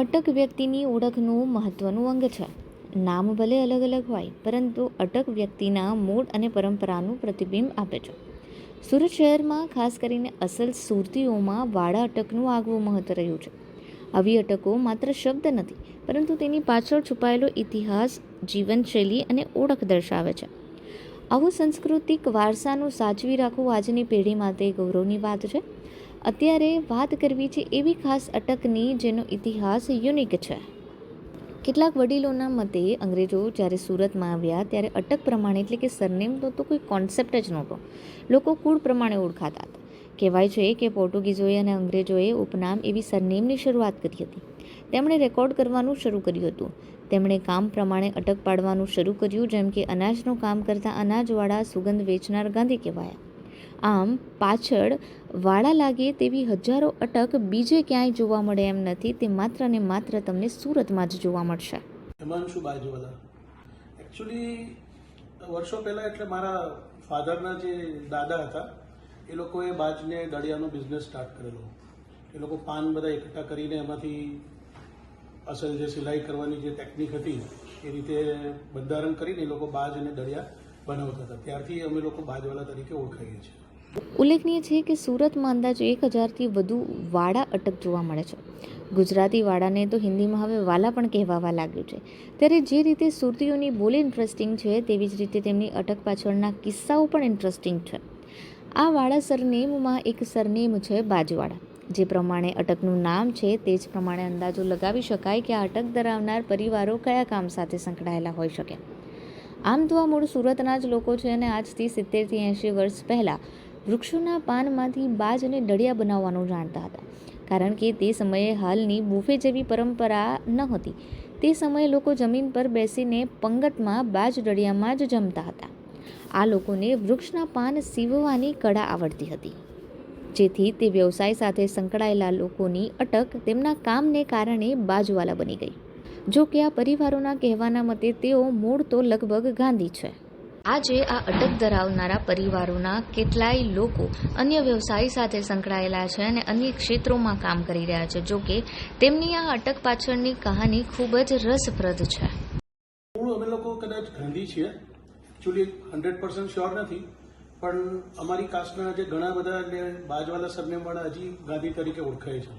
અટક વ્યક્તિની ઓળખનું મહત્વનું અંગ છે. નામ ભલે અલગ અલગ હોય, પરંતુ અટક વ્યક્તિના મૂળ અને પરંપરાનું પ્રતિબિંબ આપે છે. સુરત શહેરમાં ખાસ કરીને અસલ સુરતીઓમાં વાડા અટકનું આગવું મહત્વ રહ્યું છે. આવી અટકો માત્ર શબ્દ નથી, પરંતુ તેની પાછળ છુપાયેલો ઇતિહાસ, જીવનશૈલી અને ઓળખ દર્શાવે છે. આવું સાંસ્કૃતિક વારસાનું સાચવી રાખવું આજની પેઢી માટે ગૌરવની વાત છે. અત્યારે વાત કરવી છે એવી ખાસ અટકની જેનો ઇતિહાસ યુનિક છે. કેટલાક વડીલોના મતે અંગ્રેજો જ્યારે સુરતમાં આવ્યા ત્યારે અટક પ્રમાણે એટલે કે સરનેમનો તો કોઈ કોન્સેપ્ટ જ નહોતો. લોકો કુળ પ્રમાણે ઓળખાતા હતા. કહેવાય છે કે પોર્ટુગીઝોએ અને અંગ્રેજોએ ઉપનામ એવી સરનેમની શરૂઆત કરી હતી. તેમણે રેકોર્ડ કરવાનું શરૂ કર્યું હતું. તેમણે કામ પ્રમાણે અટક પાડવાનું શરૂ કર્યું, જેમ કે અનાજનું કામ કરતા અનાજવાળા, સુગંધ વેચનાર ગાંધી કહેવાયા. આમ પાછળ વાડા લાગે તેવી હજારો અટક બીજે ક્યાંય જોવા મળે એમ નથી. તે માત્ર ને માત્ર તમને સુરતમાં જ જોવા મળશે. હિમાંશુ બાજવાલા એકચ્યુઅલી વર્ષો પહેલાં એટલે મારા ફાધરના જે દાદા હતા એ લોકોએ બાજને દળિયાનો બિઝનેસ સ્ટાર્ટ કરેલો. એ લોકો પાન બધા એકઠા કરીને એમાંથી અસલ જે સિલાઈ કરવાની જે ટેકનિક હતી એ રીતે બંધારણ કરીને એ લોકો બાજ અને દળિયા બનાવતા હતા. ત્યારથી અમે લોકો બાજવાલા તરીકે ઓળખાઈએ છીએ. ઉલ્લેખનીય છે કે સુરતમાં અંદાજે 1000થી વધુ વાડા અટક જોવા મળે છે. ગુજરાતી વાડાને તો હિન્દીમાં હવે વાલા પણ કહેવાવા લાગ્યું છે. ત્યારે જે રીતે સુરતીઓની બોલી ઇન્ટરેસ્ટિંગ છે, તેવી જ રીતે તેમની અટક પાછળના કિસ્સાઓ પણ ઇન્ટરેસ્ટિંગ છે. આ વાડા સરનેમમાં એક સરનેમ છે બાજવાડા. જે પ્રમાણે અટકનું નામ છે તે જ પ્રમાણે અંદાજો લગાવી શકાય કે આ અટક ધરાવનાર પરિવારો કયા કામ સાથે સંકળાયેલા હોઈ શકે. આમ તો આ મૂળ સુરતના જ લોકો છે અને આજથી 70થી 80 વર્ષ પહેલાં વૃક્ષોના પાનમાંથી બાજ અને દળિયા બનાવવાનું જાણતા હતા. કારણ કે તે સમયે હાલની બુફે જેવી પરંપરા નહોતી. તે સમયે લોકો જમીન પર બેસીને પંગતમાં બાજ દળિયામાં જ જમતા હતા. આ લોકોને વૃક્ષના પાન સીવવાની કળા આવડતી હતી, જેથી તે વ્યવસાય સાથે સંકળાયેલા લોકોની અટક તેમના કામને કારણે બાજવાલા બની ગઈ. જો કે આ પરિવારોના કહેવાના મતે તેઓ મૂળ તો લગભગ ગાંધી છે. આજે આ અટક ધરાવનારા પરિવારોના કેટલાય લોકો અન્ય વ્યવસાય સાથે સંકળાયેલા છે અને અન્ય ક્ષેત્રોમાં કામ કરી રહ્યા છે. જો કે તેમની આ અટક પાછળની કહાની ખૂબ જ રસપ્રદ છે. અમે લોકો કદાચ ગાંધી છીએ, એકચ્યુઅલી 100% શ્યોર નથી, પણ અમારી કાસ્ટના જે ઘણા બધા એટલે બાજવાલા સરનેમવાળા હજી ગાંધી તરીકે ઓળખાય છે.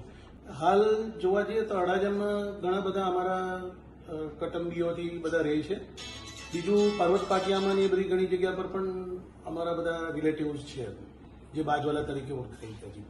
હાલ જોવા જઈએ તો અડાજણમાં ઘણા બધા અમારા કુટુંબીઓથી બધા રહે છે. બીજું પર્વત પાટિયામાં ને એ બધી ઘણી જગ્યા પર પણ અમારા બધા રિલેટિવ્સ છે જે બાજવાલા તરીકે ઓળખાય છે.